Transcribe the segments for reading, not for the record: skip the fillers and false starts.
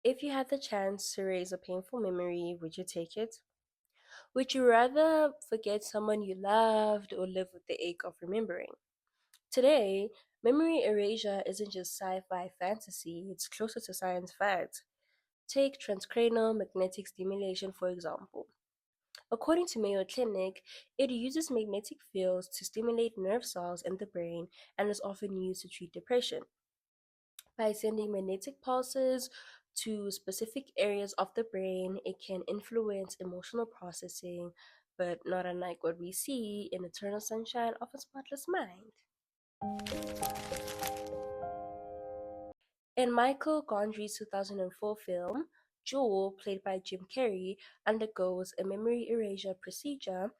If you had the chance to erase a painful memory, would you take it? Would you rather forget someone you loved or live with the ache of remembering? Today, memory erasure isn't just sci fi fantasy, it's closer to science fact. Take transcranial magnetic stimulation, for example. According to Mayo Clinic, it uses magnetic fields to stimulate nerve cells in the brain and is often used to treat depression. By sending magnetic pulses to specific areas of the brain, it can influence emotional processing, but not unlike what we see in Eternal Sunshine of a Spotless Mind. In Michael Gondry's 2004 film, Joel, played by Jim Carrey, undergoes a memory erasure procedure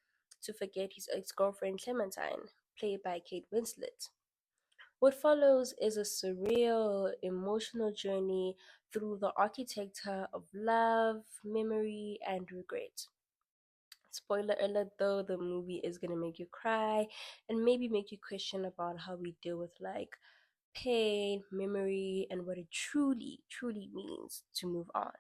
to forget his ex girlfriend Clementine, played by Kate Winslet. What follows is a surreal, emotional journey through the architecture of love, memory, and regret. Spoiler alert though, the movie is gonna make you cry and maybe make you question about how we deal with like pain, memory, and what it truly, truly means to move on.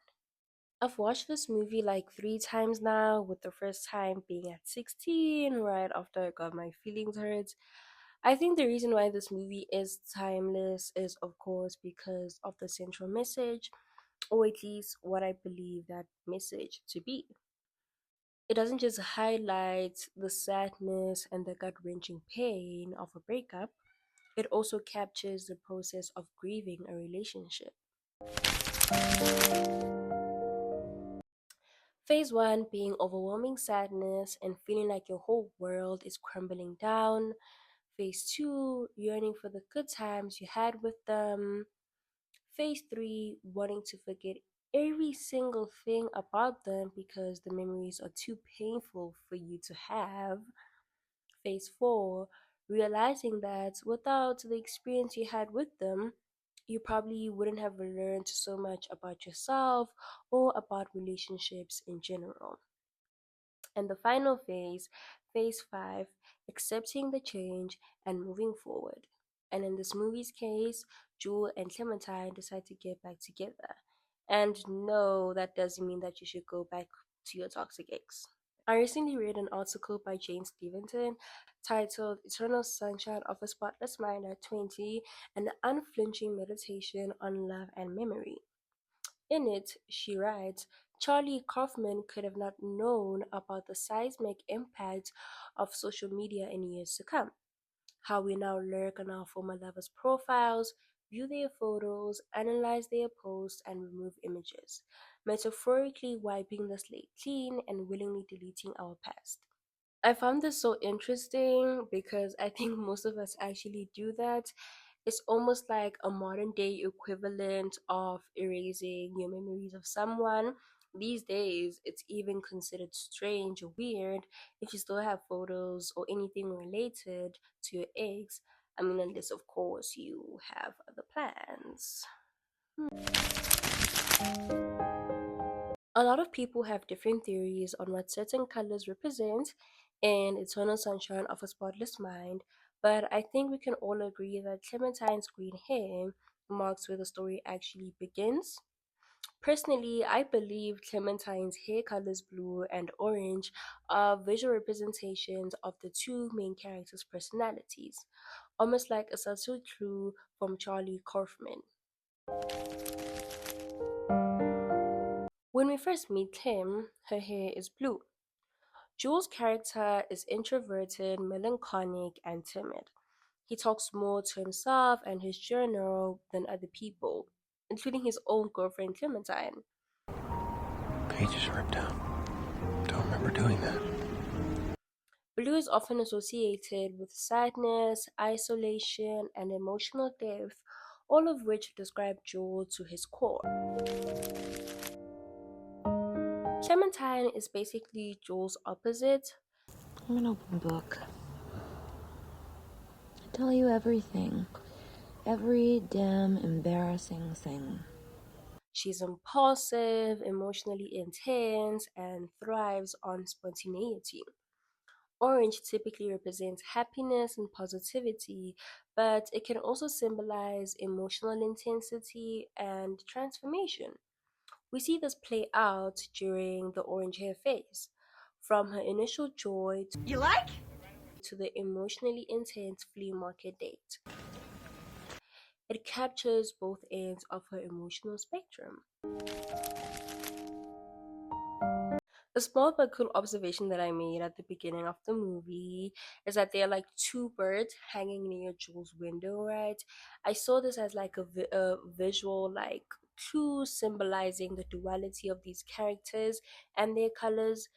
I've watched this movie like three times now, with the first time being at 16, right after I got my feelings hurt. I think the reason why this movie is timeless is, of course, because of the central message, or at least what I believe that message to be. It doesn't just highlight the sadness and the gut wrenching pain of a breakup, it also captures the process of grieving a relationship. Phase one being overwhelming sadness and feeling like your whole world is crumbling down. Phase two, yearning for the good times you had with them. Phase three, wanting to forget every single thing about them because the memories are too painful for you to have. Phase four, realizing that without the experience you had with them, you probably wouldn't have learned so much about yourself or about relationships in general. And the final phase, phase five, accepting the change and moving forward. And in this movie's case, Jewel and Clementine decide to get back together. And no, that doesn't mean that you should go back to your toxic ex. I recently read an article by Jane Stevenson titled Eternal Sunshine of a Spotless Mind at 20, an unflinching meditation on love and memory. In it, she writes, Charlie Kaufman could have not known about the seismic impact of social media in years to come. How we now lurk on our former lovers' profiles, view their photos, analyze their posts, and remove images, metaphorically wiping the slate clean and willingly deleting our past. I found this so interesting because I think most of us actually do that. It's almost like a modern day equivalent of erasing your memories of someone. These days, it's even considered strange or weird if you still have photos or anything related to your ex. I mean, unless, of course, you have other plans. A lot of people have different theories on what certain colors represent in Eternal Sunshine of a Spotless Mind, but I think we can all agree that Clementine's green hair marks where the story actually begins. Personally, I believe Clementine's hair colors blue and orange are visual representations of the two main characters' personalities, almost like a subtle clue from Charlie Kaufman. When we first meet Clem, her hair is blue. Jules' character is introverted, melancholic, and timid. He talks more to himself and his journal than other people, including his own girlfriend Clementine. Pages ripped out. Don't remember doing that. Blue is often associated with sadness, isolation, and emotional depth, all of which describe Joel to his core. Clementine is basically Joel's opposite. I'm an open book. I tell you everything. Every damn embarrassing thing. She's impulsive, emotionally intense, and thrives on spontaneity. Orange typically represents happiness and positivity, but it can also symbolize emotional intensity and transformation. We see this play out during the orange hair phase, from her initial joy You like? to the emotionally intense flea market date. It captures both ends of her emotional spectrum. A small but cool observation that I made at the beginning of the movie is that there are like two birds hanging near Jules' window, right? I saw this as like a visual like clue symbolizing the duality of these characters and their colors.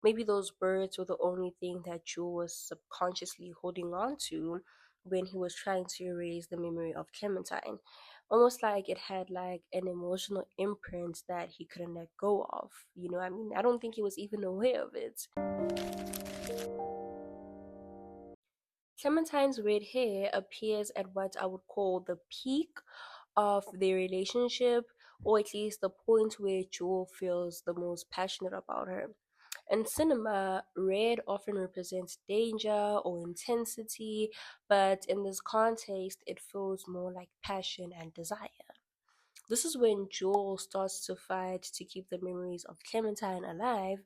Maybe those birds were the only thing that Jewel was subconsciously holding on to when he was trying to erase the memory of Clementine. Almost like it had like an emotional imprint that he couldn't let go of. You know, I mean, I don't think he was even aware of it. Clementine's red hair appears at what I would call the peak of their relationship, or at least the point where Jewel feels the most passionate about her. In cinema, red often represents danger or intensity, but in this context, it feels more like passion and desire. This is when Joel starts to fight to keep the memories of Clementine alive,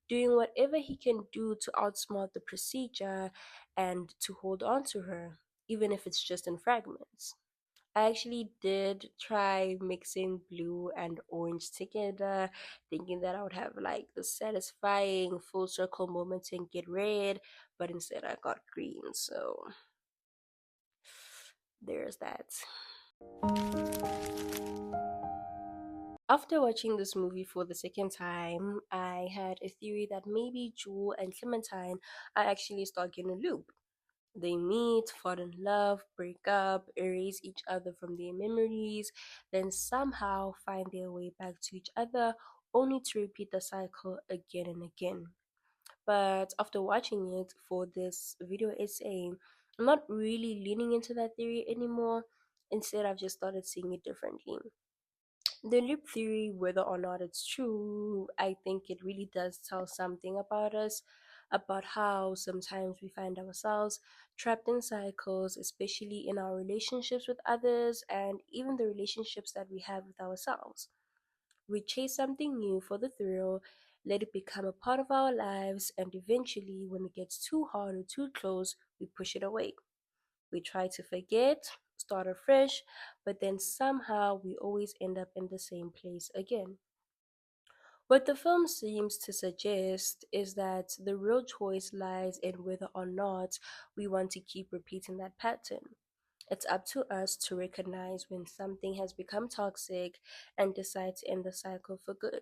doing whatever he can do to outsmart the procedure and to hold on to her, even if it's just in fragments. I actually did try mixing blue and orange together, thinking that I would have like the satisfying full circle moment and get red, but instead I got green, so there's that. After watching this movie for the second time, I had a theory that maybe Jewel and Clementine are actually stuck in a loop. They meet, fall in love, break up, erase each other from their memories, then somehow find their way back to each other, only to repeat the cycle again and again. But after watching it for this video essay, I'm not really leaning into that theory anymore. Instead, I've just started seeing it differently. The loop theory, whether or not it's true, I think it really does tell something about us, about how sometimes we find ourselves trapped in cycles, especially in our relationships with others and even the relationships that we have with ourselves. We chase something new for the thrill, let it become a part of our lives, and eventually, when it gets too hard or too close, we push it away. We try to forget, start afresh, but then somehow we always end up in the same place again. What the film seems to suggest is that the real choice lies in whether or not we want to keep repeating that pattern. It's up to us to recognize when something has become toxic and decide to end the cycle for good.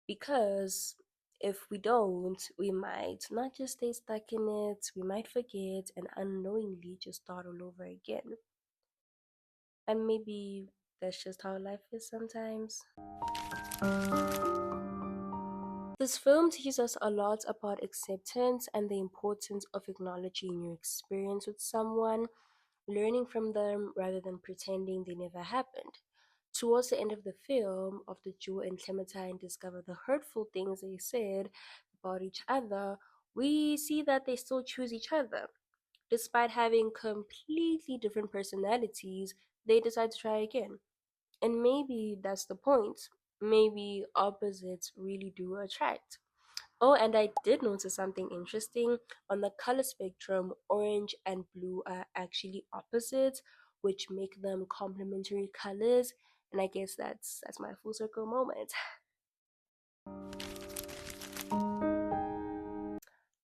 Because if we don't, we might not just stay stuck in it, we might forget and unknowingly just start all over again. And maybe that's just how life is sometimes. This film teaches us a lot about acceptance and the importance of acknowledging your experience with someone, learning from them rather than pretending they never happened. Towards the end of the film, after Joe and Clementine discover the hurtful things they said about each other, we see that they still choose each other. Despite having completely different personalities, they decide to try again. And maybe that's the point. Maybe opposites really do attract. Oh, and I did notice something interesting. On the color spectrum, orange and blue are actually opposites, which make them complementary colors. And I guess that's my full circle moment.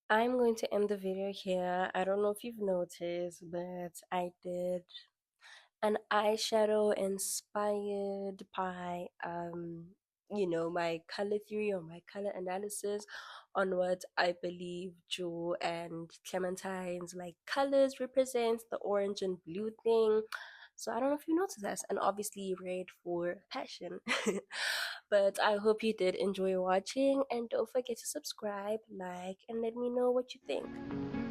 I'm going to end the video here. I don't know if you've noticed, but I did an eyeshadow inspired by my color theory or my color analysis on what I believe Jewel and Clementine's like colors represent, the orange and blue thing. So I don't know if you noticed that, and obviously red for passion. But I hope you did enjoy watching, and don't forget to subscribe, like, and let me know what you think.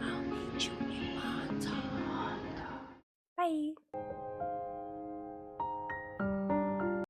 I'll meet you in my time. Bye.